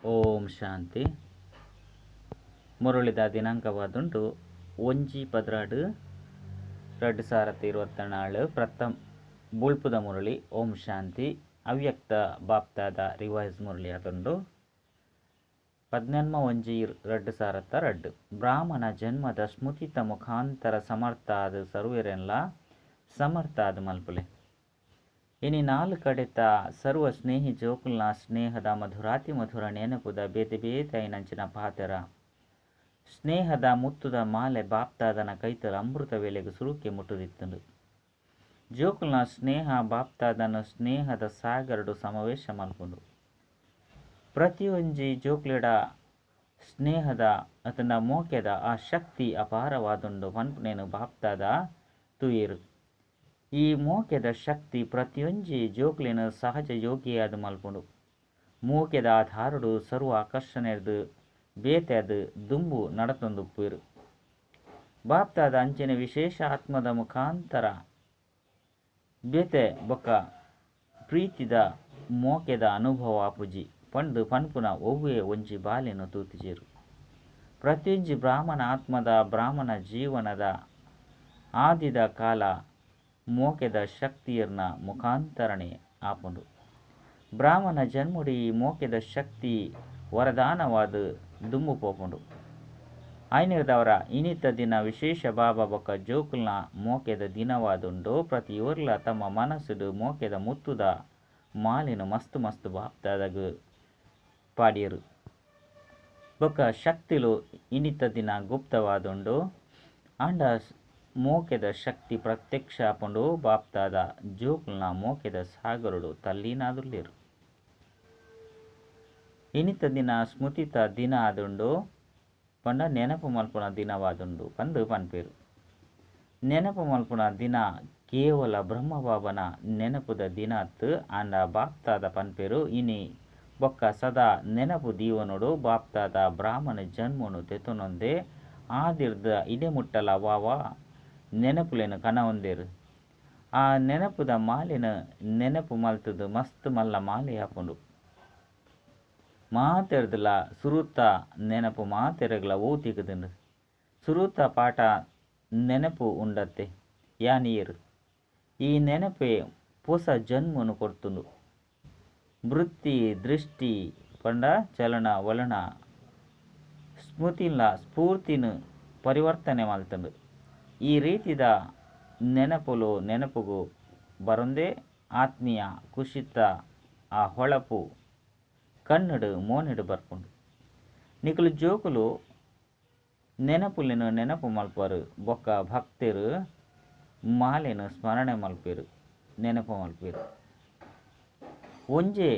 ಓಂ ಶಾಂತಿ. ಮುರುಳಿದ ದಿನಾಂಕವಾದುಂಟು 1/12 2024 ಪ್ರಥಮ ಬುಳ್ಪುದ ಮುರಳಿ. ಓಂ ಶಾಂತಿ. ಅವ್ಯಕ್ತ ಬಾಪ್ತಾದ ರಿವೈಸ್ ಮುರಳಿ ಅದೊಂದು 18/1/2002 ಬ್ರಾಹ್ಮಣ ಜನ್ಮದ ಸ್ಮೃತಿತ ಮುಖಾಂತರ ಸಮರ್ಥಾದ ಸರ್ವರೆಲ್ಲ ಸಮರ್ಥಾದ ಮಲ್ಪುಲೆ. ಇನಿ 4 ಕಡೆತ ಸರ್ವ ಸ್ನೇಹಿ ಜೋಕುಲ್ನ ಸ್ನೇಹದ ಮಧುರಾತಿ ಮಧುರ ನೆನಪುದ ಬೇತೆ ಬೇತೆ ಐನಂಚಿನ ಪಾತೆರ ಸ್ನೇಹದ ಮುತ್ತುದ ಮಾಲೆ ಬಾಪ್ತಾದನ ಕೈತಲ ಅಮೃತ ವೇಳೆಗೆ ಸುರುಕೆ ಮುಟ್ಟುದಿತ್ತಂದು ಜೋಕುಲ್ನ ಸ್ನೇಹ ಬಾಪ್ತಾದನ ಸ್ನೇಹದ ಸಾಗರಡು ಸಮಾವೇಶ ಮಲ್ಪುಂಡು. ಪ್ರತಿಯೊಂಜಿ ಜೋಕ್ಲೆಡ ಸ್ನೇಹದ ಅತನ ಮೋಕೆದ ಆ ಶಕ್ತಿ ಅಪಾರವಾದುಂಡು ಪನ್ಪುನೇನು ಬಾಪ್ತಾದ ತುಯಿರು. ಈ ಮೋಕೆದ ಶಕ್ತಿ ಪ್ರತಿಯೊಂಜಿ ಜೋಕ್ಲಿನ ಸಹಜ ಯೋಗಿಯಾದ ಮಲ್ಪುಂಡು. ಮೋಕೆದ ಆಧಾರಡು ಸರ್ವ ಆಕರ್ಷಣೆದು ಬೇತೆದು ದುಂಬು ನಡತೊಂದುಪ್ಪುರು. ಬಾಪ್ತಾದ ಅಂಚಿನ ವಿಶೇಷ ಆತ್ಮದ ಮುಖಾಂತರ ಬೇತೆ ಬೊಕ್ಕ ಪ್ರೀತಿದ ಮೋಕೆದ ಅನುಭವ ಆಪುಜಿ ಪಂಡು ಪನ್ಪುನ ಒವ್ವೇ ಒಂಜಿ ಬಾಲೆನು ತೂತಿಜೇರು. ಪ್ರತಿಯೊಂಜಿ ಬ್ರಾಹ್ಮಣ ಆತ್ಮದ ಬ್ರಾಹ್ಮಣ ಜೀವನದ ಆದಿದ ಕಾಲ ಮೋಕೆದ ಶಕ್ತಿಯರ್ನ ಮುಖಾಂತರನೇ ಆಪುಂಡು. ಬ್ರಾಹ್ಮಣ ಜನ್ಮುಡಿ ಮೋಕೆದ ಶಕ್ತಿ ವರದಾನವಾದ ದುಂಬು ಪೋಪುಂಡು. ಐನಿರ್ದವರ ಇನಿತ ದಿನ ವಿಶೇಷ ಬಾಬಾ ಬೊಕ್ಕ ಜೋಕುಲ್ನ ಮೋಕೆದ ದಿನವಾದುಂಡು. ಪ್ರತಿಯೊರ್ಲ ತಮ್ಮ ಮನಸ್ಸುಡು ಮೋಕೆದ ಮುತ್ತುದ ಮಾಲಿನ ಮಸ್ತು ಮಸ್ತು ಬಾಪ್ತಾದಾಗ ಪಾಡಿಯರು ಬೊಕ್ಕ ಶಕ್ತಿಲು ಇನಿತ ದಿನ ಗುಪ್ತವಾದುಂಡು. ಅಂಡ ಮೋಕೆದ ಶಕ್ತಿ ಪ್ರತ್ಯಕ್ಷ ಆಪುಂಡು. ಬಾಪ್ತಾದ ಜೋಕುಲ್ನ ಮೋಕೆದ ಸಾಗರುಡು ತಲ್ಲೀನಾದುಲ್ಲೇರು. ಇನಿತ ದಿನ ಸ್ಮೃತಿತ ದಿನ ಆದುಂಡು ಪಂಡ ನೆನಪು ಮಲ್ಪುನ ದಿನವಾದುಂಡು ಪಂದು ಪನ್ಪೇರು. ನೆನಪು ಮಲ್ಪುನ ದಿನ ಕೇವಲ ಬ್ರಹ್ಮಬಾಬನ ನೆನಪುದ ದಿನತ್ ಅಂಡ ಬಾಪ್ತಾದ ಪನ್ಪೇರು. ಇನಿ ಬೊಕ್ಕ ಸದಾ ನೆನಪು ದೀವನುಡು ಬಾಪ್ತಾದ ಬ್ರಾಹ್ಮಣ ಜನ್ಮನು ತೆತುನೊಂದೆ ಆದಿರ್ದ ಇಡೆ ಮುಟ್ಟಲ ವಾವ ನೆನಪುಲೇನು ಕನವೊಂದೇರು. ಆ ನೆನಪುದ ಮಾಲಿನ ನೆನಪು ಮಲ್ತದು ಮಸ್ತ್ ಮಲ್ಲ ಮಾಲೆ ಆಪುಂಡು. ಮಾತೆರ್ದಲ ಸುರುತ ನೆನಪು ಮಾತೆರಗಲ ಓತಿಗದುಂಡು. ಸುರುತ ಪಾಠ ನೆನಪು ಉಂಡತ್ತೆ ಯಾನಿಯರು. ಈ ನೆನಪೇ ಹೊಸ ಜನ್ಮನು ಕೊಡ್ತುಂಡು. ವೃತ್ತಿ ದೃಷ್ಟಿ ಪಂಡ ಚಲನ ವಲನ ಸ್ಮೃತಿಲ ಸ್ಫೂರ್ತಿನ ಪರಿವರ್ತನೆ ಮಲ್ತುಂಡು. ಈ ರೀತಿದ ನೆನಪುಗೂ ಬರೊಂದೇ ಆತ್ಮೀಯ ಕುಶಿತ ಆ ಹೊಳಪು ಕಣ್ಣಡು ಮೋನೆಡು ಬರ್ಪುಂಡು. ನಿಕುಲು ಜೋಕುಲು ನೆನಪುಲಿನ ನೆನಪು ಮಲ್ಪರು ಬೊಕ್ಕ ಭಕ್ತರು ಮಾಲೆನು ಸ್ಮರಣೆ ಮಲ್ಪೇರು ನೆನಪು ಮಲ್ಪೇರು. ಒಂಜೆ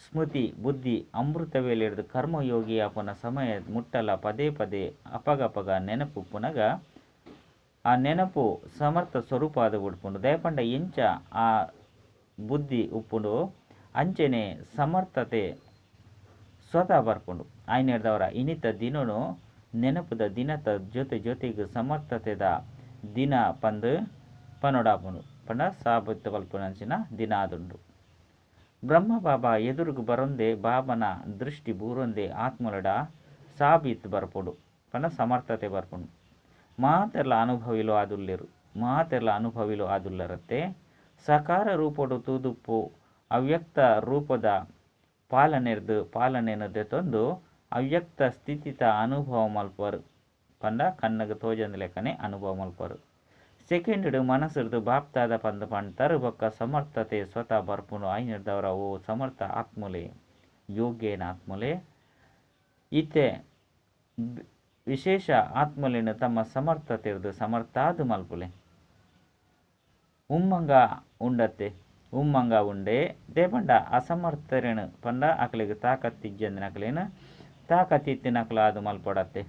ಸ್ಮೃತಿ ಬುದ್ಧಿ ಅಮೃತ ವೇಳೆಡ್ದು ಕರ್ಮಯೋಗಿ ಆಪನ ಸಮಯ ಮುಟ್ಟಲ ಪದೇ ಪದೇ ಅಪಗಪಗ ನೆನಪು ಪುನಗ ಆ ನೆನಪು ಸಮರ್ಥ ಸ್ವರೂಪ ಆದ ಉಡ್ಪುಂಡು. ದಯಪಂಡ ಎಂಚ ಆ ಬುದ್ಧಿ ಉಪ್ಪುಂಡು ಅಂಚೆನೆ ಸಮರ್ಥತೆ ಸ್ವತಃ ಬರ್ಪುಂಡು. ಆಯ್ನೆಡ್ದವರ ಇನಿತ ದಿನನು ನೆನಪುದ ದಿನದ ಜೊತೆ ಜೊತೆಗೆ ಸಮರ್ಥತೆದ ದಿನ ಪಂದು ಪನೊಡಾಪುಂಡು ಪಂಡ ಸಾಬತ್ತು ಪಲ್ಪುನಂಚಿನ ದಿನ ಆದುಂಡು. ಬ್ರಹ್ಮ ಬಾಬಾ ಎದುರುಗು ಬರೊಂದೆ ಬಾಬನ ದೃಷ್ಟಿ ಬೂರೊಂದೆ ಆತ್ಮಲಡ ಸಾಬೀತ್ ಬರ್ಪುಡು ಪಂಡ ಸಮರ್ಥತೆ ಬರ್ಪುಂಡು. ಮಾತೆರ್ಲ ಅನುಭವಿಲು ಆದುಲ್ಲೆರು ಮಾತೆರ್ಲ ಅನುಭವಿಲು ಆದುಲ್ಲರತ್ತೆ ಸಕಾರ ರೂಪಡು ತೂದುಪ್ಪು ಅವ್ಯಕ್ತ ರೂಪದ ಪಾಲನೆನು ದೆತೊಂದು ಅವ್ಯಕ್ತ ಸ್ಥಿತಿತ ಅನುಭವ ಮಲ್ಪರು ಪಂಡ ಕಣ್ಣಗ ತೋಜಂದ ಲೆಕ್ಕನೆ ಅನುಭವ ಮಲ್ಪರು. ಸೆಕೆಂಡ್ ಮನಸ್ಸರ್ದು ಬಾಪ್ತಾದ ಪಂದು ಪಂಡ್ತರು ಬೊಕ್ಕ ಸಮರ್ಥತೆ ಸ್ವತಃ ಬರ್ಪುಂಡು. ಐನಿರ್ದವರ ಓ ಸಮರ್ಥ ಆತ್ಮಲೆ ಯೋಗ್ಯನ ಆತ್ಮಲೆ ಇತ್ತೆ ವಿಶೇಷ ಆತ್ಮಲೆನು ತಮ್ಮ ಸಮರ್ಥತೆರ್ದು ಸಮರ್ಥಾದು ಮಲ್ಪುಲೆ. ಉಮ್ಮಂಗ ಉಂಡತ್ತೆ ಉಮ್ಮಂಗ ಉಂಡೆ ದೇಪಂಡ ಅಸಮರ್ಥರೇನು ಪಂಡ ಅಕಲಿಗೆ ತಾಕತ್ತಿಜ್ಜಂದಿನ ಅಕಲೇನು ತಾಕತ್ತಿತ್ತಿನಕಲು ಅದು ಮಲ್ಪಡತ್ತೆ.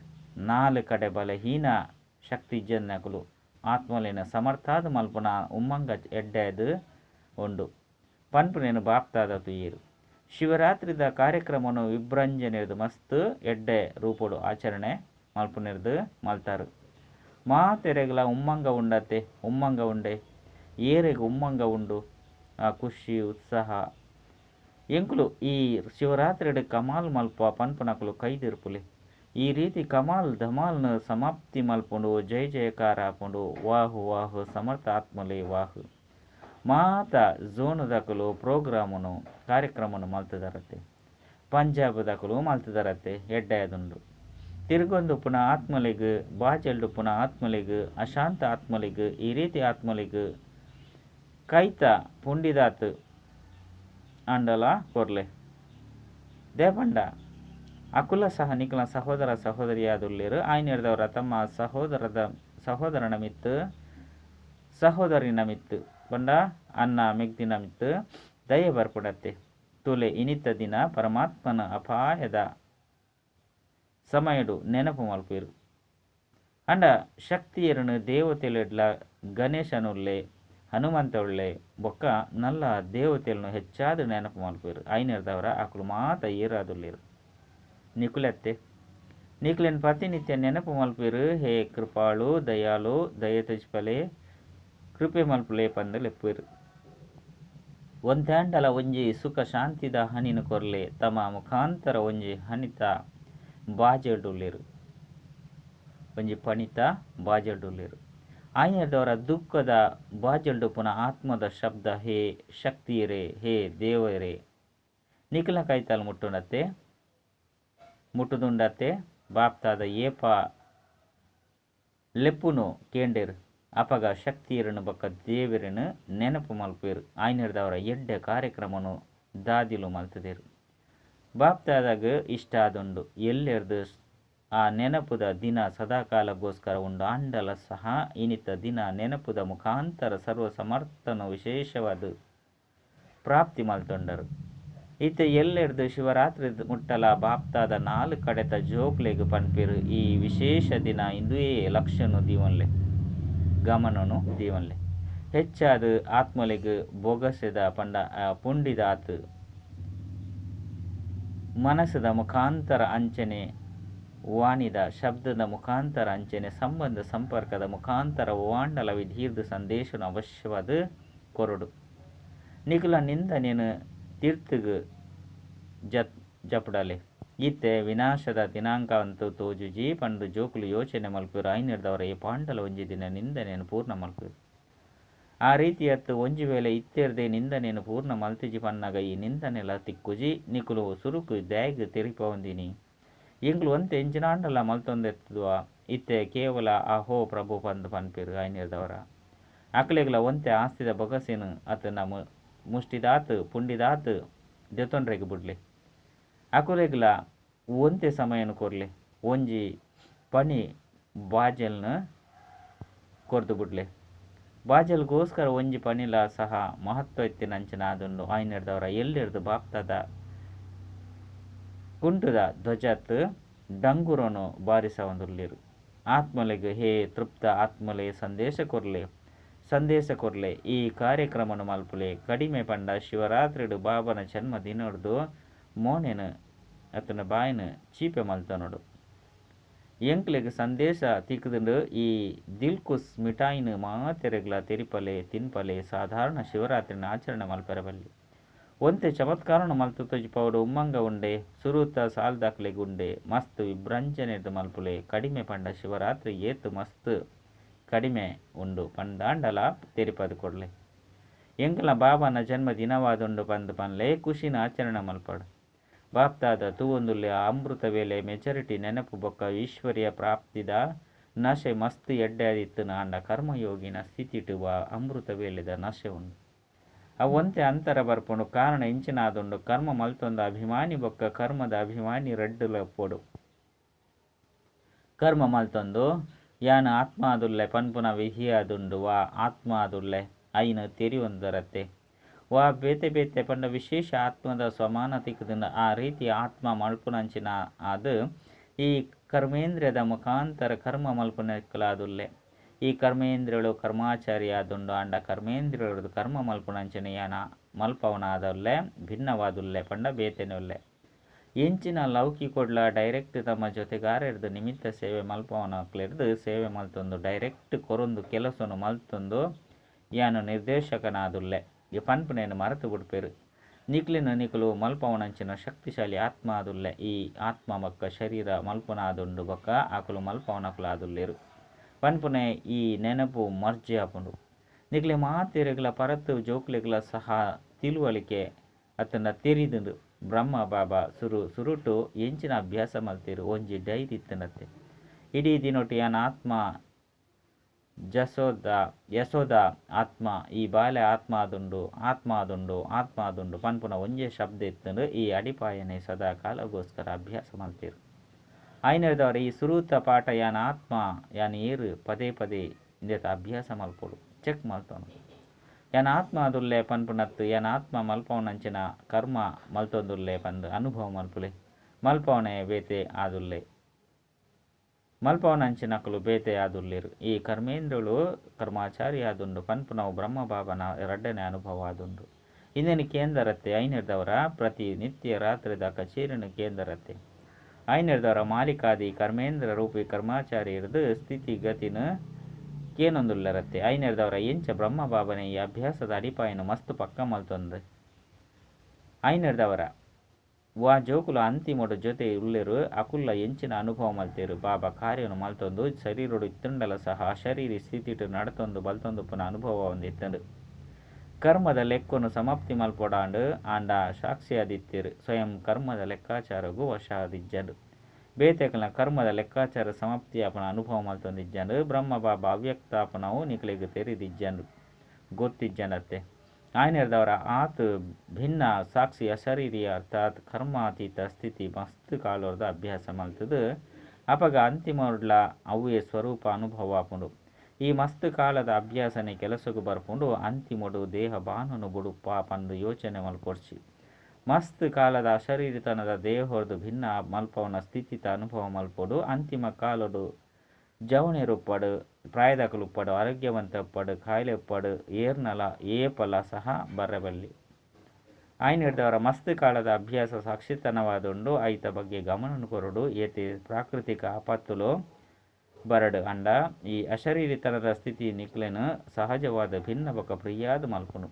4 ಕಡೆ ಬಲಹೀನ ಶಕ್ತಿ ಇಜ್ಜಂದಿನಕಲು ಆತ್ಮಲೇನ ಸಮರ್ಥಾದ ಮಲ್ಪುನ ಉಮ್ಮಂಗ ಎಡ್ಡೆದು ಉಂಡು ಪನ್ಪುನೇನು ಬಾಪ್ತಾದ ತುಯ್ಯರು. ಶಿವರಾತ್ರಿದ ಕಾರ್ಯಕ್ರಮನು ವಿಭ್ರಂಜನೆರ್ದು ಮಸ್ತ್ ಎಡ್ಡೆ ರೂಪಡು ಆಚರಣೆ ಮಲ್ಪುನೆರ್ದು ಮಲ್ತಾರು. ಮಾತೆರೆಗಲ ಉಮ್ಮಂಗ ಉಂಡತ್ತೆ ಉಮ್ಮಂಗ ಉಂಡೆ ಏರೆಗೆ ಉಮ್ಮಂಗ ಉಂಡು ಆ ಖುಷಿ ಉತ್ಸಾಹ ಎಂಕುಲು ಈ ಶಿವರಾತ್ರಿಡು ಕಮಾಲ್ ಮಲ್ಪ ಪನ್ಪುನಕುಲು ಕೈದಿರ್ಪುಲಿ. ಈ ರೀತಿ ಕಮಾಲ್ ಧಮಾಲ್ನ ಸಮಾಪ್ತಿ ಮಲ್ಪುಂಡು ಜಯ ಜಯಕಾರ ಹಾಪುಂಡು ವಾಹು ವಾಹು ಸಮರ್ಥ ಆತ್ಮಲೆ ವಾಹು ಮಾತ ಝೋನುದಕುಲು ಪ್ರೋಗ್ರಾಮುನು ಕಾರ್ಯಕ್ರಮನು ಮಲ್ತದರತ್ತೆ. ಪಂಜಾಬ್ದಕುಲು ಮಲ್ತದರತ್ತೆ ಎಡ್ಡೆದುಂಡು. ತಿರುಗೊಂದು ಪುನಃ ಆತ್ಮಲಿಗು ಬಾಜೆಲ್ಡು ಪುನಃ ಆತ್ಮಲಿಗು ಅಶಾಂತ ಆತ್ಮಲಿಗು ಈ ರೀತಿ ಆತ್ಮಲಿಗು ಕೈತ ಪುಂಡಿದಾತು ಅಂಡಲ ಕೊರ್ಲೆ ದೇಪಂಡ ಅಕುಲ ಸಹ ನಿಖಲ ಸಹೋದರ ಸಹೋದರಿಯಾದುಲ್ಲೇರು ಆಯ್ನ ಹಿಡ್ದವರ ತಮ್ಮ ಸಹೋದರನ ಮಿತ್ತು ಸಹೋದರಿನ ಮಿತ್ತು ಪಂಡ ಅನ್ನ ಮೆಗ್ದಿನ ಮಿತ್ತು ದಯೆ ಬರ್ಪಡತ್ತೆ. ತುಲೆ ಇನಿತ ದಿನ ಪರಮಾತ್ಮನ ಅಪಾಯದ ಸಮಯಡು ನೆನಪು ಮಲ್ಪೇರು. ಅಂಡ ಶಕ್ತಿಯರನು ದೇವತೆಲೆಡ್ಲ ಗಣೇಶನುಲ್ಲೆ ಹನುಮಂತ ಉಳ್ಳೆ ಬೊಕ್ಕ ನಲ್ಲ ದೇವತೆಯನ್ನು ಹೆಚ್ಚಾದ ನೆನಪು ಮಲ್ಪೇರು. ಐನರ್ದವರ ಆಕಳು ಮಾತ ಏರಾದುಲ್ಲೇರು ನಿಕುಲೆತ್ತೆ ನಿಕುಲೆನ್ ಪ್ರತಿನಿತ್ಯ ನೆನಪು ಮಲ್ಪೇರು. ಹೇ ಕೃಪಾಳು ದಯಾಳು ದಯ ತಜ್ಪಲೆ ಕೃಪೆ ಮಲ್ಪುಲೆ ಪಂದಲೆಪ್ಪೇರು. ಒಂದ್ಯಾಂಡಲ ಒಂಜಿ ಸುಖ ಶಾಂತಿದ ಹನಿನ ಕೊರ್ಲೆ ತಮ್ಮ ಮುಖಾಂತರ ಒಂಜಿ ಹನಿತ ಬಾಜೆಡ್ಡುಲ್ಲೇರು ಒಂಜಿ ಪಣಿತ ಬಾಜೆಡ್ಡುಲ್ಲೇರು. ಆಯ್ನದವರ ದುಃಖದ ಬಾಜೆಲ್ಡು ಪುನಃ ಆತ್ಮದ ಶಬ್ದ ಹೇ ಶಕ್ತಿಯರೇ ಹೇ ದೇವರೇ ನಿಖಲ ಕೈತಾಲ್ ಮುಟ್ಟುಂಡತ್ತೆ ಮುಟ್ಟುದುಂಡತ್ತೆ ಬಾಪ್ತಾದ ಏಪ ಲೆಪ್ಪುನು ಕೇಂಡೇರು ಅಪಗ ಶಕ್ತಿಯರನು ಬೊಕ್ಕ ದೇವರನು ನೆನಪು ಮಲ್ಪೇರು. ಆಯ್ನದವರ ಎಡ್ಡೆ ಕಾರ್ಯಕ್ರಮನು ದಾದಿಲು ಮಲ್ತದೇರು. ಬಾಪ್ತಾದಾಗ ಇಷ್ಟ ಆದುಂಡು ಎಲ್ಲೆರ್ದು ಆ ನೆನಪುದ ದಿನ ಸದಾಕಾಲಗೋಸ್ಕರ ಉಂಡು ಅಂಡಲ ಸಹ ಇನಿತ ದಿನ ನೆನಪುದ ಮುಖಾಂತರ ಸರ್ವ ಸಮರ್ಥನು ವಿಶೇಷವಾದ ಪ್ರಾಪ್ತಿ ಮಲ್ತೊಂಡರು. ಈತ ಎಲ್ಲೆರ್ದು ಶಿವರಾತ್ರಿ ಮುಟ್ಟಲ ಬಾಪ್ತಾದ 4 ಕಡೆತ ಜೋಕ್ಲೆಗ್ ಪನ್ಪೇರು. ಈ ವಿಶೇಷ ದಿನ ಇಂದುವೇ ಲಕ್ಷನು ದೀವನ್ಲೆ ಗಮನನು ದೀವನ್ಲೆ ಹೆಚ್ಚಾದ ಆತ್ಮಲೆಗ್ ಬೊಗಸೆದ ಪಂಡ ಪುಂಡಿದಾತು ಮನಸ್ಸದ ಮುಖಾಂತರ ಅಂಚನೆ ವಾಣಿದ ಶಬ್ದದ ಮುಖಾಂತರ ಅಂಚನೆ ಸಂಬಂಧ ಸಂಪರ್ಕದ ಮುಖಾಂತರ ವಾಂಡಲ ವಿಧೀರ್ದು ಸಂದೇಶನು ಅವಶ್ಯವಾದ ಕೊರಡು ನಿಖಲ ನಿಂದ ನೀನು ತೀರ್ಥಗ್ ಜಪಡಲೆ ಈತೆ ವಿನಾಶದ ದಿನಾಂಕ ಅಂತೂ ತೋಜುಜಿ ಪಂಡು ಜೋಕುಲು ಯೋಚನೆ ಮಲ್ಪೇರು. ಐನರ್ದವರ ಈ ಪಾಂಡಲ ಒಂಜಿ ದಿನ ನಿಂದನೇನು ಪೂರ್ಣ ಮಲ್ಪೇರು. ಆ ರೀತಿಯತ್ತು ಒಂಜಿ ವೇಳೆ ಇತ್ತೆರ್ದೆ ನಿಂದನೇನು ಪೂರ್ಣ ಮಲ್ತಿಜಿ ಪನ್ನಾಗ ಈ ನಿಂದನೆಲ್ಲ ತಿಕ್ಕುಜಿ ನಿಖುಲು ಸುರುಕು ದ್ಯಾಗ್ ತೆರಿಪವಂದಿನಿ ಎಂಗ್ಲು ಒಂತೆ ಎಂಚಿನಾಂಡಲ ಮಲ್ತೊಂದೆತ್ತುವ ಇತ್ತೆ ಕೇವಲ ಅಹೋ ಪ್ರಭು ಪಂದು ಪನ್ಪೇರು. ಐನರ್ದವರ ಅಕ್ಲೆಗ್ಲ ಒಂತೆ ಆಸ್ತಿದ ಬೊಗಸೇನು ಅತನ ಮುಷ್ಟಿದಾತು ಪುಂಡಿದಾತು ದೆತೊಂಡ್ರೆಗ್ ಬಿಡ್ಲೆ ಅಕುಲೆಗ್ಲ ಒಂತೆ ಸಮಯನು ಕೊರ್ಲೆ ಒಂಜಿ ಪಣಿ ಬಾಜೆಲ್ನ ಕೊರ್ದು ಬಿಡ್ಲೆ ಬಾಜೆಲ್ಗೋಸ್ಕರ ಒಂಜಿ ಪಣಿಲ ಸಹ ಮಹತ್ವ ಎತ್ತಿನ ಅಂಚನ ಆದುಂಡು. ಐನರ್ದವರ ಎಲ್ಲೆರ್ದು ಬಾಪ್ತದ ಕುಂಟುದ ಧ್ವಜತ್ ಡಂಗುರನು ಬಾರಿಸವಂದುಲ್ಲೇರು. ಆತ್ಮಲೆಗ್ ಹೇ ತೃಪ್ತ ಆತ್ಮಲೆ ಸಂದೇಶ ಕೊರ್ಲೆ ಈ ಕಾರ್ಯಕ್ರಮನು ಮಲ್ಪುಲೆ ಕಡಿಮೆ ಪಂಡ ಶಿವರಾತ್ರಿಡು ಬಾಬನ ಜನ್ಮ ದಿನಡ್ದು ಮೋನೆನು ಅತನ ಬಾಯಿನ ಚೀಪೆ ಮಲ್ತನೋಡು ಎಂಕ್ಲೆಗ್ ಸಂದೇಶ ತಿಕ್ಕದುಂಡು ಈ ದಿಲ್ಕುಸ್ ಮಿಠಾಯಿನ ಮಾತೆರೆಗ್ಲ ತೆರಿಪಲೆ ತಿನ್ಪಲೆ ಸಾಧಾರಣ ಶಿವರಾತ್ರಿನ ಆಚರಣೆ ಮಲ್ಪೆರಬಲ್ಲಿ ಒಂತೆ ಚಮತ್ಕಾರನು ಮಲ್ತು ತೊಜಿಪವಡು ಉಮ್ಮಂಗ ಉಂಡೆ ಸುರುತ ಸಾಲ್ದಾಕ್ಲೆಗ್ ಉಂಡೆ ಮಸ್ತ್ ವಿಭ್ರಂಜನೆದು ಮಲ್ಪುಲೆ ಕಡಿಮೆ ಪಂಡ ಶಿವರಾತ್ರಿ ಏತು ಮಸ್ತ್ ಕಡಿಮೆ ಉಂಡು ಪಂಡಾಂಡಲ ತೆರಿಪದು ಕೊಡ್ಲೆ ಎಂಕಲ ಬಾಬನ ಜನ್ಮ ದಿನವಾದುಂಡು ಪಂದು ಪನ್ಲೆ ಖುಷಿನ ಆಚರಣೆ ಮಲ್ಪಡು. ಬಾಪ್ತಾದ ತೂವೊಂದುಲ್ಲೆ ಅಮೃತ ವೇಳೆ ಮೆಜಾರಿಟಿ ನೆನಪು ಬೊಕ್ಕ ಈಶ್ವರ್ಯ ಪ್ರಾಪ್ತಿದ ನಶೆ ಮಸ್ತ್ ಎಡ್ಡೆ ಆದಿತ್ತುನ ಅಂಡ ಕರ್ಮಯೋಗಿನ ಸ್ಥಿತಿಟುವ ಅಮೃತ ವೇಳೆದ ನಶೆ ಉಂಡು. ಅವಂತೆ ಅಂತರ ಬರ್ಪುಂಡು ಕಾರಣ ಇಂಚಿನಾದುಂಡು ಕರ್ಮ ಮಲ್ತೊಂದ ಅಭಿಮಾನಿ ಬೊಕ್ಕ ಕರ್ಮದ ಅಭಿಮಾನಿ ರಡ್ಡುಲ ಪೋಡು ಕರ್ಮ ಮಲ್ತೊಂದು ಯಾನ ಆತ್ಮ ಆದುಲ್ಲೆ ಪನ್ಪುನ ವಿಹಿಯಾದುಂಡು ವಾ ಆತ್ಮ ಆದುಲ್ಲೆ ಐನ ತೆರಿಯೊಂದರತ್ತೆ ವಾ ಬೇತೆ ಬೇತೆ ಪಂಡ ವಿಶೇಷ ಆತ್ಮದ ಸಮಾನ ತಿಕ್ಕದಿಂದ ಆ ರೀತಿ ಆತ್ಮ ಮಲ್ಪುನಂಚಿನ ಅದು ಈ ಕರ್ಮೇಂದ್ರಿಯದ ಮುಖಾಂತರ ಕರ್ಮ ಮಲ್ಪುನಕ್ಕಲಾದುಲ್ಲೆ ಈ ಕರ್ಮೇಂದ್ರಿಯಳು ಕರ್ಮಾಚಾರಿ ಆದುಂಡು ಅಂಡ ಕರ್ಮೇಂದ್ರಿಯಳದು ಕರ್ಮ ಮಲ್ಪುನಂಚಿನ ಯಾನ ಮಲ್ಪವನಾದಲ್ಲೆ ಭಿನ್ನವಾದುಲ್ಲೆ ಪಂಡ ಬೇತೆನುಲ್ಲೆ ಎಂಚಿನ ಲೌಕಿಕೊಡ್ಲ ಡೈರೆಕ್ಟ್ ತಮ್ಮ ಜೊತೆಗಾರರ್ದು ನಿಮಿತ್ತ ಸೇವೆ ಮಲ್ಪವನಕ್ಲೆರ್ದು ಸೇವೆ ಮಲ್ತೊಂದು ಡೈರೆಕ್ಟ್ ಕೊರೊಂದು ಕೆಲಸನು ಮಲ್ತೊಂದು ಯಾನು ನಿರ್ದೇಶಕನಾದುಲ್ಲೆ ಈ ಪನ್ಪುನೇನು ಮರೆತು ಬಿಡ್ಪೇರು. ನಿಕ್ಲಿನ ನಿಕುಲು ಮಲ್ಪವನಂಚಿನ ಶಕ್ತಿಶಾಲಿ ಆತ್ಮ ಆದುಲ್ಲೆ. ಈ ಆತ್ಮ ಬೊಕ್ಕ ಶರೀರ ಮಲ್ಪುನ ಆದುಂಡು ಬೊಕ್ಕ ಅಕುಲು ಮಲ್ಪವನಕುಲು ಆದುಲ್ಲೆರು ಪನ್ಪುನೆ ಈ ನೆನಪು ಮರ್ಜಿ ಆಪುಂಡು. ನಿಕ್ಲೆ ಮಾತೆರೆಗ್ಲ ಪರತ್ತು ಜೋಕ್ಲೆಗ್ಲ ಸಹ ತಿಳುವಳಿಕೆ ಅತನ ತೆರಿದುಂಡು ಬ್ರಹ್ಮ ಬಾಬಾ ಸುರುಟು ಎಂಚಿನ ಅಭ್ಯಾಸ ಮಲ್ತಿರು ಒಂಜಿ ಡೈರಿ ಇತ್ತನತ್ತೆ. ಇಡೀ ದಿನೊಟ್ಟು ಯಾನ ಆತ್ಮ ಯಶೋದ ಆತ್ಮ ಈ ಬಾಲೆ ಆತ್ಮ ಆದುಂಡು ಪನ್ಪುನ ಒಂಜೆ ಶಬ್ದ ಇತ್ತಂಡು ಈ ಅಡಿಪಾಯನೆ ಸದಾ ಕಾಲಗೋಸ್ಕರ ಅಭ್ಯಾಸ ಮಲ್ತಿರು. ಐನರ್ದವರ ಈ ಸುರೂತ ಪಾಠ ಯಾನ ಆತ್ಮ ಯಾನ ಏರು ಪದೇ ಪದೇ ಇಂದೆತ ಅಭ್ಯಾಸ ಮಲ್ಪೊಡು ಚೆಕ್ ಮಲ್ತೋನು. ಯಾನ ಆತ್ಮ ಆದುಲ್ಲೆ ಪನ್ಪುನತ್ತು ಯಾನ ಆತ್ಮ ಮಲ್ಪವನಂಚಿನ ಕರ್ಮ ಮಲ್ತೊಂದುಲ್ಲೆ ಪಂದು ಅನುಭವ ಮಲ್ಪುಲೆ. ಮಲ್ಪವನೆ ಬೇತೆ ಆದುಲ್ಲೆ ಮಲ್ಪವನಂಚಿನಕುಲು ಬೇತೆ ಆದುಲ್ಲೆರು. ಈ ಕರ್ಮೇಂದ್ರಗಳು ಕರ್ಮಾಚಾರಿ ಆದುಂಡು ಪನ್ಪುನವು ಬ್ರಹ್ಮ ಬಾಬನ ರಡ್ಡನೆ ಅನುಭವ ಆದುಂಡು. ಇಂದಿನ ಕೇಂದ್ರತ್ತೆ ಐನರ್ದವರ ಪ್ರತಿ ನಿತ್ಯ ರಾತ್ರಿದ ಕಚೇರಿನ ಕೇಂದ್ರತ್ತೆ. ಐನರ್ದವರ ಮಾಲಿಕಾದಿ ಕರ್ಮೇಂದ್ರ ರೂಪಿ ಕರ್ಮಾಚಾರಿ ಇರ್ದು ಸ್ಥಿತಿಗತಿನ ಕೇನೊಂದುಲ್ಲರತ್ತೆ. ಐನರ್ದವರ ಎಂಚ ಬ್ರಹ್ಮ ಬಾಬನ ಈ ಅಭ್ಯಾಸದ ಅಡಿಪಾಯನು ಮಸ್ತ್ ಪಕ್ಕ ಮಲ್ತೊಂದು. ಐನರ್ದವರ ವಾ ಜೋಕುಲು ಅಂತಿಮೊಡು ಜೊತೆ ಉಳ್ಳೆರು ಅಕುಲ್ಲ ಎಂಚಿನ ಅನುಭವ ಮಲ್ತೇರು. ಬಾಬಾ ಕಾರ್ಯನು ಮಲ್ತೊಂದು ಶರೀರಡು ಇತ್ತುಂಡಲ ಸಹ ಅಶರೀರಿ ಸ್ಥಿತಿಟು ನಡತೊಂದು ಬಲ್ತೊಂದು ಪುನ ಅನುಭವ ಒಂದಿತ್ತಂಡು. ಕರ್ಮದ ಲೆಕ್ಕನು ಸಮಾಪ್ತಿ ಮಲ್ಪೊಡಾಂಡು ಆಂಡ ಸಾಕ್ಷಿಯಾದಿತ್ತೇರು. ಸ್ವಯಂ ಕರ್ಮದ ಲೆಕ್ಕಾಚಾರಗೂ ವಶ ಆದಿಜ್ಜಂಡು. ಬೇತೆಕಲ್ನ ಕರ್ಮದ ಲೆಕ್ಕಾಚಾರ ಸಮಾಪ್ತಿಯಾಪನ ಅನುಭವ ಮಲ್ತೊಂದಿಜ್ಜಂಡು. ಬ್ರಹ್ಮ ಬಾಬಾ ಅವ್ಯಕ್ತಾಪನವು ನಿಕ್ಲೆಗ್ ತೆರಿದಿಜ್ಜಂಡು ಗೊತ್ತಿಜ್ಜಂಡತ್ತೆ. ಐನರ್ದವರ ಆತ್ ಭಿನ್ನ ಸಾಕ್ಷಿ ಅಶರೀರಿ ಅರ್ಥಾತ್ ಕರ್ಮಾತೀತ ಸ್ಥಿತಿ ಮಸ್ತ್ ಕಾಲೋರ್ದ ಅಭ್ಯಾಸ ಮಲ್ತದು ಅಪಗ ಅಂತಿಮೊಡ್ಲ ಅವೇ ಸ್ವರೂಪ ಅನುಭವ ಆಪುಂಡು. ಈ ಮಸ್ತ್ ಕಾಲದ ಅಭ್ಯಾಸನೆ ಕೆಲಸಗೂ ಬರ್ಪುಂಡು. ಅಂತಿಮೊಡು ದೇಹ ಬಾನುನು ಬುಡುಪ ಪಂದು ಯೋಚನೆ ಮಲ್ಪೊಡ್ಚಿ ಮಸ್ತ್ ಕಾಲದ ಅಶರೀರಿತನದ ದೇಹೊರ್ದು ಭಿನ್ನ ಮಲ್ಪವನ ಸ್ಥಿತಿತ ಅನುಭವ ಮಲ್ಪೊಡು. ಅಂತಿಮ ಕಾಲೊಡು ಜವಣೆರುಪ್ಪಡು ಪ್ರಾಯದಕಲುಪ್ಪಡು ಆರೋಗ್ಯವಂತ ಉಪ್ಪಡು ಕಾಯಿಲೆ ಉಪ್ಪಡು ಏರ್ನಲ ಏಪಲ ಸಹ ಬರಬಲ್ಲಿ. ಐನರ್ದವರ ಮಸ್ತ್ ಕಾಲದ ಅಭ್ಯಾಸ ಸಾಕ್ಷಿತನವಾದುಂಡು. ಐತ ಬಗ್ಗೆ ಗಮನನು ಕೊರಡು ಏತೆ ಪ್ರಾಕೃತಿಕ ಆಪತ್ತುಲು ಬರಡು ಅಂಡ ಈ ಅಶರೀರಿತನದ ಸ್ಥಿತಿ ನಿಕ್ಲೆನು ಸಹಜವಾದ ಭಿನ್ನ ಬೊಕ ಪ್ರಿಯಾದ ಮಲ್ಪುನು.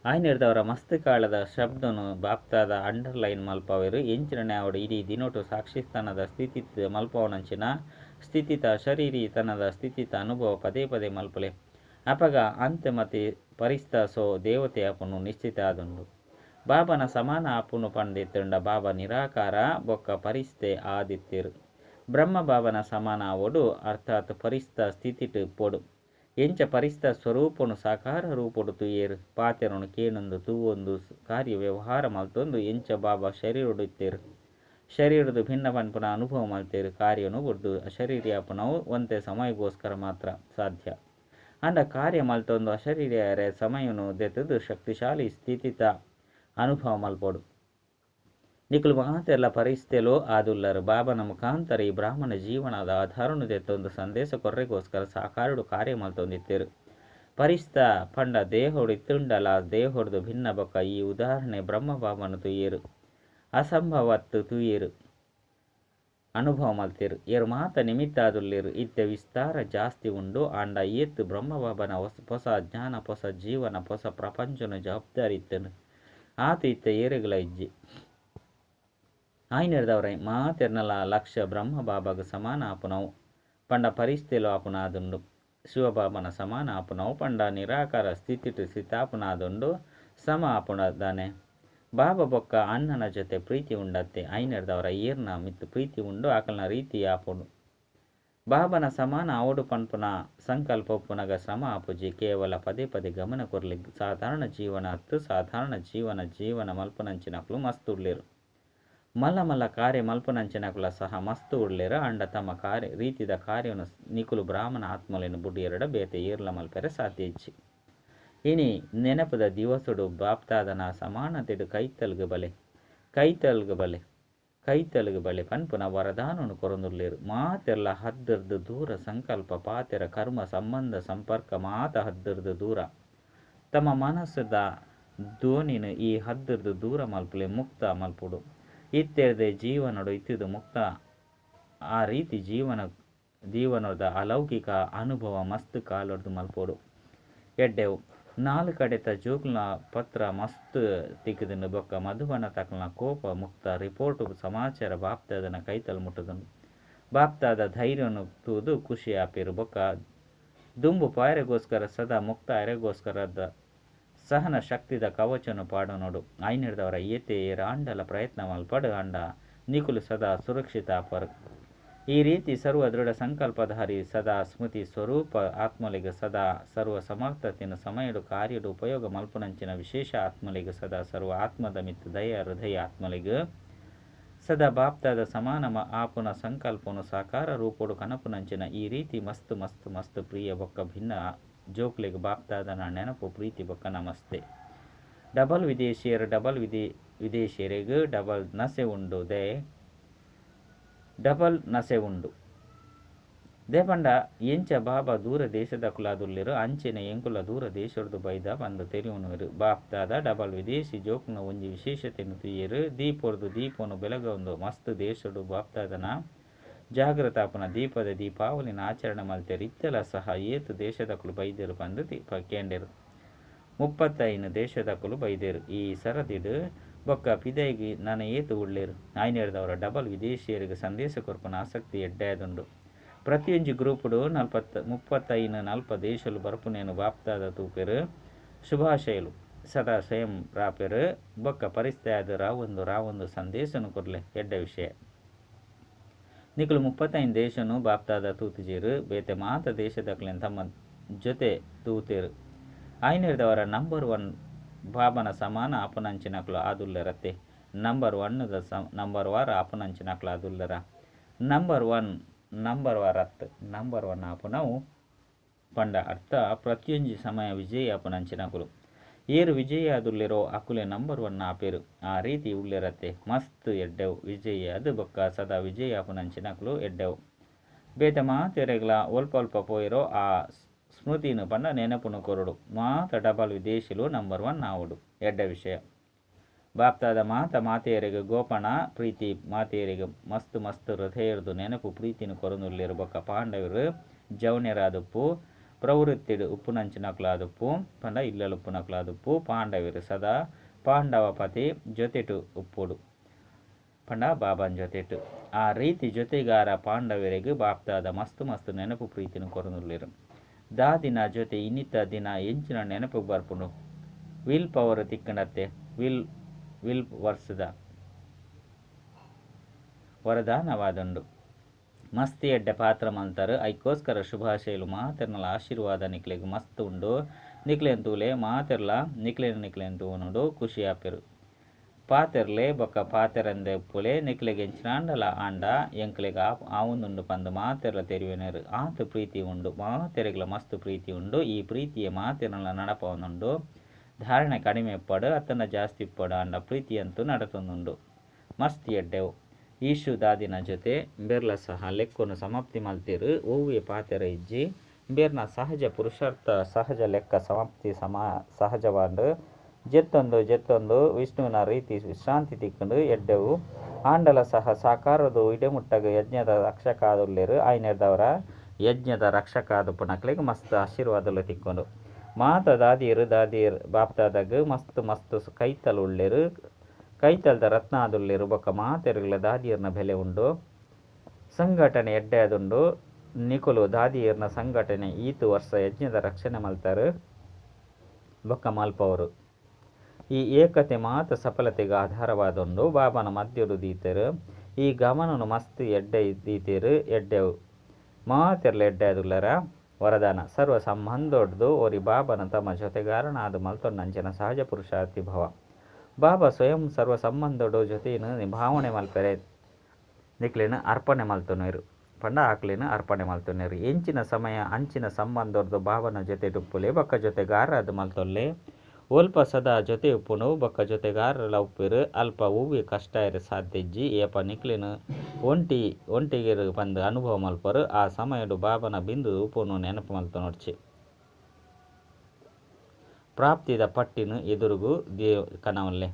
ಐನರ್ದವರ ಮಸ್ತ್ ಕಾಲದ ಶಬ್ದನು ಬಾಪ್ತಾದ ಅಂಡರ್ಲೈನ್ ಮಲ್ಪವೆರು ಎಂಚಿನ ನ್ಯಾವಡು ಇಡೀ ದಿನೊಟು ಸಾಕ್ಷಿತನದ ಸ್ಥಿತಿತ್ ಮಲ್ಪವನಂಚಿನ ಸ್ಥಿತಿತ ಅಶರೀರಿತನದ ಸ್ಥಿತಿತ ಅನುಭವ ಪದೇ ಪದೇ ಮಲ್ಪುಲೆ. ಅಪಗ ಅಂತ್ಯಮತಿ ಪರಿಸ್ಥ ಸೋ ದೇವತೆ ಆಪುನು ನಿಶ್ಚಿತ ಆದುಂಡು. ಬಾಬನ ಸಮಾನ ಆಪುನು ಪಂದಿತ್ತುಂಡ ಬಾಬಾ ನಿರಾಕಾರ ಬೊಕ್ಕ ಪರಿಸ್ಥೆ ಆದಿತ್ತೆರು. ಬ್ರಹ್ಮ ಬಾಬನ ಸಮಾನ ಆವೊಡು ಅರ್ಥಾತ್ ಪರಿಸ್ಥ ಸ್ಥಿತಿಟ್ ಪೊಡು. ಎಂಚ ಪರಿಸ್ಥ ಸ್ವರೂಪನು ಸಾಕಾರ ರೂಪೊಡು ತುಯ್ಯೇರು. ಪಾತೆರನು ಕೇನೊಂದು ತೂವೊಂದು ಕಾರ್ಯ ವ್ಯವಹಾರ ಮಲ್ತೊಂದು ಎಂಚ ಬಾಬಾ ಶರೀರೊಡು ಇತ್ತೇರು. ಶರೀರದು ಭಿನ್ನ ಪನ್ಪುನ ಅನುಭವ ಮಲ್ತೇರು. ಕಾರ್ಯನು ಬುಡ್ದು ಅಶರೀರಿ ಆಪುನವು ಒಂತೆ ಸಮಯಗೋಸ್ಕರ ಮಾತ್ರ ಸಾಧ್ಯ. ಅಂಡ ಕಾರ್ಯ ಮಲ್ತೊಂದು ಅಶರೀರಿಯಾರೆ ಸಮಯನು ದೆತ್ತದು ಶಕ್ತಿಶಾಲಿ ಸ್ಥಿತಿತ ಅನುಭವ ಮಲ್ಪೊಡು. ನಿಕುಲು ಮಾತೆರ್ಲ ಪರಿಸ್ಥೆಲು ಆದುಲ್ಲರು. ಬಾಬನ ಮುಖಾಂತರ ಈ ಬ್ರಾಹ್ಮಣ ಜೀವನದ ಆಧಾರನು ದೆತ್ತೊಂದು ಸಂದೇಶ ಕೊರ್ರೆಗೋಸ್ಕರ ಸಾಕಾರಡು ಕಾರ್ಯ ಮಲ್ತೊಂದಿತ್ತೇರು. ಪರಿಸ್ಥ ಪಂಡ ದೇಹೊಡು ಇತ್ತುಂಡಲ ದೇಹೊಡ್ದು ಭಿನ್ನ ಬೊಕ್ಕ ಈ ಉದಾಹರಣೆ ಬ್ರಹ್ಮ ಬಾಬನು ತುಯ್ಯೇರು ಅಸಂಭವತ್ತು ತುಯ್ಯೇರು ಅನುಭವ ಮಲ್ತೇರು. ಏರು ಮಾತ ನಿಮಿತ್ತ ಆದುಲ್ಲೇರು. ಇತ್ತೆ ವಿಸ್ತಾರ ಜಾಸ್ತಿ ಉಂಡು ಆಂಡ ಏತ್ ಬ್ರಹ್ಮ ಬಾಬನ ಪೊಸ ಜ್ಞಾನ ಪೊಸ ಜೀವನ ಪೊಸ ಪ್ರಪಂಚನ ಜವಾಬ್ದಾರಿ ಇತ್ತನು ಆತ ಇತ್ತ ಏರೆಗ್ಲ ಇಜ್ಜಿ. ಐನರ್ದವರ ಮಾತೆರ್ನಲ ಲಕ್ಷ್ಯ ಬ್ರಹ್ಮ ಬಾಬಾಗ ಸಮಾನ ಆಪುನವು ಪಂಡ ಪರಿಸ್ಥೆಲು ಆಪುನಾದುಂಡು. ಶಿವಬಾಬನ ಸಮಾನ ಆಪುನವು ಪಂಡ ನಿರಾಕಾರ ಸ್ಥಿತಿಟು ಸ್ಥಿತಾಪುನಾದುಂಡು ಸಮ ಆಪುಣದಾನೆ. ಬಾಬಾ ಬೊಕ್ಕ ಅಣ್ಣನ ಜೊತೆ ಪ್ರೀತಿ ಉಂಡತ್ತೆ. ಐನರ್ದವರ ಏರ್ನ ಮಿತ್ತು ಪ್ರೀತಿ ಉಂಡು ಆಕಲ್ನ ರೀತಿ ಆಪುಂಡು. ಬಾಬನ ಸಮಾನ ಅವಡು ಪನ್ಪುನ ಸಂಕಲ್ಪ ಉಪ್ಪುನಗ ಶ್ರಮ ಆಪುಜಿ ಕೇವಲ ಪದೇ ಪದೇ ಗಮನ ಕೊರ್ಲಿ ಸಾಧಾರಣ ಜೀವನ ಹತ್ತು ಸಾಧಾರಣ ಜೀವನ ಮಲ್ಪುನಂಚಿನಕುಲು ಮಸ್ತ್ ಉಳ್ಳೆರು. ಮಲ್ಲ ಮಲ್ಲ ಕಾರ್ಯ ಮಲ್ಪುನಂಚಿನಕುಲ ಸಹ ಮಸ್ತ್ ಉಳ್ಳೆರು. ಅಂಡ ತಮ್ಮ ಕಾರ್ಯ ರೀತಿದ ಕಾರ್ಯವನ್ನು ನಿಕುಲು ಬ್ರಾಹ್ಮಣ ಆತ್ಮಲೆನು ಬುಡ್ಡಿಯರಡ ಬೇತೆ ಏರ್ಲ ಮಲ್ಪೆರೆ ಸಾಧ್ಯ ಇಜ್ಜಿ. ಇನಿ ನೆನಪದ ದಿವಸುಡು ಬಾಪ್ತಾದನ ಸಮಾನತೆಡು ಕೈತಲ್ಗು ಬಲೆ ಪನ್ಪುನ ವರದಾನನು ಕೊರೊಂದುಲ್ಲೇರು. ಮಾತೆರ್ಲ ಹದ್ದರ್ದು ದೂರ ಸಂಕಲ್ಪ ಪಾತೆರ ಕರ್ಮ ಸಂಬಂಧ ಸಂಪರ್ಕ ಮಾತ ಹದ್ದರ್ದು ದೂರ ತಮ್ಮ ಮನಸ್ಸದ ಧ್ವನಿನು ಈ ಹದ್ದರ್ದು ದೂರ ಮಲ್ಪುಲೆ ಮುಕ್ತ ಮಲ್ಪುಡು. ಇತ್ತೆರ್ದೆ ಜೀವನಡು ಇತ್ತಿದು ಮುಕ್ತ ಆ ರೀತಿ ಜೀವನದ ಅಲೌಕಿಕ ಅನುಭವ ಮಸ್ತ್ ಕಾಲೊಡ್ದು ಮಲ್ಪೊಡು. ಎಡ್ಡೆವು ನಾಲ್ಕು ಕಡೆತ ಜೋಕ್ಲ ಪತ್ರ ಮಸ್ತ್ ತಿಕ್ಕದನು ಬೊಕ್ಕ ಮಧುಬನ ತಕಲ್ನ ಕೋಪ ಮುಕ್ತ ರಿಪೋರ್ಟು ಸಮಾಚಾರ ಬಾಪ್ತಾದನ ಕೈತಲ್ ಮುಟ್ಟದನು. ಬಾಪ್ತಾದ ಧೈರ್ಯನು ತೂದು ಖುಷಿ ಆಪಿರು ಬೊಕ್ಕ ದುಂಬು ಪಾಯರೆಗೋಸ್ಕರ ಸದಾ ಮುಕ್ತ ಅರೆಗೋಸ್ಕರದ ಸಹನ ಶಕ್ತಿದ ಕವಚನು ಪಾಡು ನೋಡು. ಐನಿಡ್ದವರ ಏತೆ ಏರ ಅಂಡಲ ಪ್ರಯತ್ನ ಮಲ್ಪಡು ಅಂಡ ನಿಕುಲು ಸದಾ ಸುರಕ್ಷಿತ ಪರ್. ಈ ರೀತಿ ಸರ್ವ ದೃಢ ಸಂಕಲ್ಪಧಾರಿ ಸದಾ ಸ್ಮೃತಿ ಸ್ವರೂಪ ಆತ್ಮಲಿಗ ಸದಾ ಸರ್ವ ಸಮರ್ಥತೆಯನ್ನು ಸಮಯಡು ಕಾರ್ಯಡು ಉಪಯೋಗ ಮಲ್ಪನಂಚಿನ ವಿಶೇಷ ಆತ್ಮಲಿಗ ಸದಾ ಸರ್ವ ಆತ್ಮದ ಮಿತ್ತು ದಯ ಹೃದಯ ಆತ್ಮಲಿಗ ಸದಾ ಬಾಪ್ತಾದ ಸಮಾನ ಆಪುನ ಸಂಕಲ್ಪನು ಸಾಕಾರ ರೂಪೋಡು ಕನಪುನಂಚಿನ ಈ ರೀತಿ ಮಸ್ತ್ ಮಸ್ತ್ ಮಸ್ತ್ ಪ್ರಿಯ ಬೊಕ್ಕ ಭಿನ್ನ ಜೋಕ್ಲಿಗೆ ಬಾಪ್ತಾದನ ನೆನಪು ಪ್ರೀತಿ ಬೊಕ್ಕ ನಮಸ್ತೆ. ಡಬಲ್ ವಿದೇಶಿಯರಿಗೆ ಡಬಲ್ ನಸೆ ಉಂಡು ಡಬಲ್ ನಸೆ ಉಂಡು ದೇಪಂಡ ಎಂಚ ಬಾಬಾ ದೂರ ದೇಶದ ಕುಲಾದುಲ್ಲಿರು ಅಂಚಿನ ಎಂಕುಲ ದೂರ ದೇಶದ್ದು ಬೈದ ಬಂದು ತೆರಿಯುವನು ಬಾಪ್ತಾದ ಡಬಲ್ ವಿದೇಶಿ ಜೋಕ್ನ ಒಂಜಿ ವಿಶೇಷತೆಯನ್ನು ತುಯ್ಯರು ದೀಪೊರ್ದು ದೀಪನು ಬೆಳಗೊಂದು ಮಸ್ತ್ ದೇಶಡು ಬಾಪ್ತಾದನ ಜಾಗೃತಾಪನ ದೀಪದ ದೀಪಾವಳಿನ ಆಚರಣೆ ಮಲ್ತೇರು ಇತ್ತೆಲ್ಲ ಸಹ ಏತು ದೇಶದಕ್ಕಲು ಬೈದೇರು ಬಂದು ಕೇಂಡರು 35 ದೇಶದಕ್ಕಲು ಬೈದೇರು. ಈ ಸರದಿಡು ಬೊಕ್ಕ ಪಿದೈಗಿ ನನ್ನ ಏತು ಉಳ್ಳೇರು ಆಯ್ನೇರ್ದವರ ಡಬಲ್ ವಿದೇಶಿಯರಿಗೆ ಸಂದೇಶ ಕೊರ್ಪನ ಆಸಕ್ತಿ ಎಡ್ಡಾದುಂಡು. ಪ್ರತಿಯೊಂದು ಗ್ರೂಪುಡು 35-40 ದೇಶಲು ಬರ್ಪುನೇನು ಬಾಪ್ತಾದ ತೂಪೆರು ಶುಭಾಶಯಲು ಸದಾ ಸ್ವಯಂ ರಾಪೆರು ಬೊಕ್ಕ ಪರಿಸ್ಥಿತಿ ರಾವೊಂದು ಸಂದೇಶನು ಕೊರ್ಲೆ ಎಡ್ಡ ವಿಷಯ ನಿಕಲು 35 ದೇಶನು ಬಾಪ್ತಾದ ತೂತುಜೇರು ಬೇತೆ ಮಾತ ದೇಶದಕ್ಲೆನ್ ತಮ್ಮ ಜೊತೆ ತೂತೇರು. ಐನಿರ್ದವರ ನಂಬರ್ 1 ಬಾಬನ ಸಮಾನ ಆಪನಂಚಿನಕ್ಲು ಆದುಲ್ಲರತ್ತೆ. ನಂಬರ್ 1 ನಂಬರ್ ವಾರ ಆಪನಂಚಿನಕ್ಲು ಆದುಲ್ಲರ ನಂಬರ್ 1 ಆಪನವು ಪಂಡ ಅರ್ಥ ಪ್ರತಿಯೊಂದು ಸಮಯ ವಿಜಯ ಆಪನಂಚಿನಕುಲು ಏರು ವಿಜಯ ಆದುಲ್ಲಿರೋ ಅಕುಲೆ ನಂಬರ್ 1 ಆಪೇರು ಆ ರೀತಿ ಉಳ್ಳಿರತ್ತೆ ಮಸ್ತ್ ಎಡ್ಡೆವು ವಿಜಯ ಅದು ಬೊಕ್ಕ ಸದಾ ವಿಜಯ ಆಪನಂಚಿನಕುಲು ಎಡ್ಡೆವು ಬೇತೆ ಮಾತೆರೆಗ್ಲ ಒಲ್ಪ ಪೋಯಿರೋ ಆ ಸ್ಮೃತಿನು ಪಂಡ ನೆನಪುನು ಕೊರಡು ಮಾತ ಡಬಲ್ ವಿದೇಶಿಲು ನಂಬರ್ 1 ಆವುಡು ಎಡ್ಡ ವಿಷಯ. ಬಾಪ್ತಾದ ಮಾತೆಯರಿಗೆ ಗೋಪಣ ಪ್ರೀತಿ ಮಾತೆಯರಿಗೆ ಮಸ್ತ್ ಹೃದಯರ್ದು ನೆನಪು ಪ್ರೀತಿನು ಕೊರನುಲ್ಲಿರು ಬೊಕ್ಕ ಪಾಂಡವರು ಜವನ್ಯರಾದುಪ್ಪು ಪ್ರವೃತ್ತಿಡು ಉಪ್ಪುನಂಚಿನಕ್ಲಾದುಪ್ಪು ಪಂಡ ಇಲ್ಲಲು ಉಪ್ಪುನಕ್ಲಾದುಪ್ಪು ಪಾಂಡವರು ಸದಾ ಪಾಂಡವಪತಿ ಜೊತೆಟು ಉಪ್ಪುಡು ಪಂಡ ಬಾಬನ್ ಜೊತೆಟು ಆ ರೀತಿ ಜೊತೆಗಾರ ಪಾಂಡವರಿಗೆ ಬಾಪ್ತಾದ ಮಸ್ತ್ ನೆನಪು ಪ್ರೀತಿನು ಕೊರನುಲ್ಲಿರು. ದಾದಿನ ಜೊತೆ ಇನ್ನಿತ ದಿನ ಎಂಚಿನ ನೆನಪು ಬರ್ಪುಂಡು ವಿಲ್ ಪವರ್ ತಿಕ್ಕಂಡತ್ತೆ ವಿಲ್ ವರ್ಷದ ವರದಾನವಾದುಂಡು ಮಸ್ತಿ ಎಡ್ಡೆ ಪಾತ್ರ ಮಂತರು ಐಕೋಸ್ಕರ ಶುಭಾಶಯಲು ಮಾತೆರ್ನಲ ಆಶೀರ್ವಾದ ನಿಕ್ಲೆಗ್ ಮಸ್ತ್ ಉಂಡು ನಿಕ್ಲೆನ್ ತೂಲೆ ಮಾತೆರ್ಲ ನಿಕ್ಲೆನ್ ತೂನುಡು ಖುಷಿ ಆಪೆರು ಪಾತೆರ್ಲೆ ಬೊಕ್ಕ ಪಾತೆರಂದೆ ಉಪ್ಪುಲೆ ನಿಕ್ಲೆಗೆ ಎಂಚಿನಾಂಡಲ ಆಂಡ ಎಂಕ್ಲೆಗ್ ಆವುಂದುಂಡು ಪಂದು ಮಾತೆರ್ಲ ತೆರಿವೆನೆರು ಆತು ಪ್ರೀತಿ ಉಂಡು ಮಾತೆರೆಗ್ಲ ಮಸ್ತ್ ಪ್ರೀತಿ ಉಂಡು. ಈ ಪ್ರೀತಿಯ ಮಾತೆರ್ನಲ ನಡಪವನುಂಡು ಧಾರಣೆ ಕಡಿಮೆ ಇಪ್ಪಡು ಅತ್ತನ ಜಾಸ್ತಿ ಇಪ್ಪಡು ಅಂಡ ಪ್ರೀತಿಯಂತೂ ನಡತೊಂದುಂಡು ಮಸ್ತ್ ಎಡ್ಡೆವು. ಈಶು ದಾದಿನ ಜೊತೆ ಬೇರ್ಲ ಸಹ ಲೆಕ್ಕನು ಸಮಾಪ್ತಿ ಮಲ್ತೇರು ಓವಿಯ ಪಾತೆರ ಇಜ್ಜಿ ಬೇರ್ನ ಸಹಜ ಪುರುಷಾರ್ಥ ಸಹಜ ಲೆಕ್ಕ ಸಮಾಪ್ತಿ ಸಹಜವಾಂಡು ಜೆತ್ತೊಂದು ವಿಷ್ಣುವಿನ ರೀತಿ ವಿಶ್ರಾಂತಿ ತಿಕ್ಕಂಡು ಎಡ್ಡೆವು ಆಂಡಲ ಸಹ ಸಾಕಾರದು ಇಡೆಮುಟ್ಟಗ ಯಜ್ಞದ ರಕ್ಷಕಾದುಲ್ಲೇರು ಐನೆರ್ದವರ ಯಜ್ಞದ ರಕ್ಷಕಾದು ಪುನಕ್ಲೆಗ್ ಮಸ್ತ್ ಆಶೀರ್ವಾದಲು ತಿಕ್ಕೊಂಡು ಮಾತ ದಾದಿಯರು ಬಾಪ್ತಾದಾಗ ಮಸ್ತ್ ಕೈತಲ್ ಉಳ್ಳೇರು ಕೈತಲ್ದ ರತ್ನ ಆದುಲ್ಲೇರು ಬೊಕ್ಕ ಮಾತೆರ್ಗಳ ದಾದಿಯರ್ನ ಬೆಲೆ ಉಂಡು ಸಂಘಟನೆ ಎಡ್ಡೆ ಅದುಂಡು ನಿಕುಲು ದಾದಿಯರ್ನ ಸಂಘಟನೆ ಈತು ವರ್ಷ ಯಜ್ಞದ ರಕ್ಷಣೆ ಮಲ್ತಾರು ಬೊಕ್ಕ ಮಲ್ಪವರು ಈ ಏಕತೆ ಮಾತ ಸಫಲತೆಗೆ ಆಧಾರವಾದುಂಡು ಬಾಬನ ಮಧ್ಯಡು ದೀತೆರು ಈ ಗಮನನು ಮಸ್ತ್ ಎಡ್ಡೆ ದೀತೆರು ಎಡ್ಡೆವು ಮಾತೆರ್ಲ ಎಡ್ಡೆ ಅದುಲ್ಲರ ವರದಾನ ಸರ್ವ ಸಂಬಂಧೊಡ್ದು ಓರಿ ಬಾಬನ ತಮ್ಮ ಜೊತೆಗಾರನ ಅದು ಮಲ್ತೊಂಡಂಚಿನ ಸಹಜ ಪುರುಷಾರ್ಥಿ ಭವ ಬಾಬಾ ಸ್ವಯಂ ಸರ್ವ ಸಂಬಂಧೊಡು ಜೊತೆಯನ್ನು ನಿಭಾವಣೆ ಮಲ್ಪೆರೆ ನಿಕ್ಲೇನು ಅರ್ಪಣೆ ಮಲ್ತೊನೇರು ಪಂಡ ಆಕ್ಲೇನು ಅರ್ಪಣೆ ಮಲ್ತೊನೇರು ಎಂಚಿನ ಸಮಯ ಅಂಚಿನ ಸಂಬಂಧೊಡ್ದು ಬಾಬನ ಜೊತೆ ಟುಪ್ಪುಲೆ ಬೊಕ್ಕ ಜೊತೆಗಾರ ಅದು ಮಲ್ತೊಲ್ಲೆ ಒಲ್ಪ ಸದಾ ಜೊತೆ ಉಪ್ಪುನು ಬೊಕ್ಕ ಜೊತೆಗಾರಲ ಉಪ್ಪಿರು ಅಲ್ಪ ಹೂವಿ ಕಷ್ಟ ಇರು ಸಾಧ್ಯಜ್ಜಿ ಏಪ ನಿಕ್ಲೇನು ಒಂಟಿಗೆರು ಬಂದು ಅನುಭವ ಮಲ್ಪರು ಆ ಸಮಯಡು ಬಾಬನ ಬಿಂದು ಉಪ್ಪುನು ನೆನಪು ಮಲ್ತು ನೋಡ್ಚಿ ಪ್ರಾಪ್ತಿದ ಪಟ್ಟಿನ ಎದುರುಗು ಕನವಲ್ಲೆ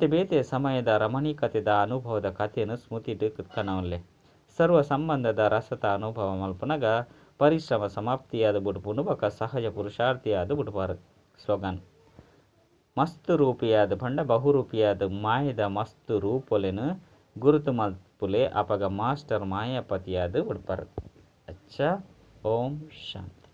ಬೇತೆ ಸಮಯದ ರಮಣೀಕತೆದ ಅನುಭವದ ಕಥೆಯನ್ನು ಸ್ಮೃತಿಡು ಕನವಲ್ಲೆ ಸರ್ವ ಸಂಬಂಧದ ರಸದ ಅನುಭವ ಮಲ್ಪನಾಗ ಪರಿಶ್ರಮ ಸಮಾಪ್ತಿಯಾದ ಬುಡುಪುನು ಬೊಕ್ಕ ಸಹಜ ಪುರುಷಾರ್ಥಿಯಾದ ಬುಡುಪಾರು ಸ್ಲೋಗನ್ ಮಸ್ತ್ ರೂಪಿಯಾದ ಪಂಡ ಬಹುರೂಪಿಯಾದ ಮಾಯದ ಮಸ್ತ್ ರೂಪೊಲೆನು ಗುರುತು ಮಲ್ಪುಲೆ ಅಪಗ ಮಾಸ್ಟರ್ ಮಾಯಾಪತಿಯಾದ ಉಡ್ಪರ್. ಅಚ್ಚ. ಓಂ ಶಾಂತಿ.